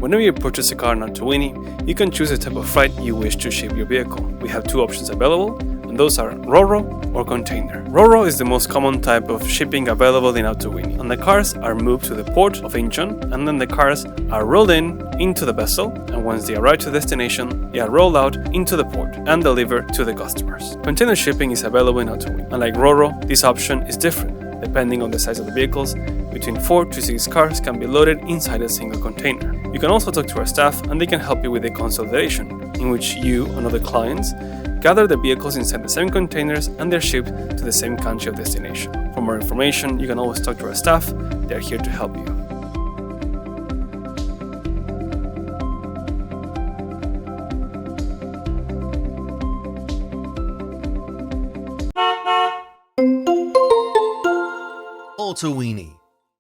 Whenever you purchase a car on Autowini, you can choose the type of freight you wish to ship your vehicle. We have two options available, and those are Roro or container. Roro is the most common type of shipping available in Autowini, and the cars are moved to the port of Incheon, and then the cars are rolled into the vessel, and once they arrive to destination, they are rolled out into the port and delivered to the customers. Container shipping is available in Autowini. Unlike Roro, this option is different. Depending on the size of the vehicles, between 4 to 6 cars can be loaded inside a single container. You can also talk to our staff and they can help you with the consolidation, in which you and other clients gather the vehicles inside the same containers and they're shipped to the same country of destination. For more information, you can always talk to our staff. They're here to help you. Autowini.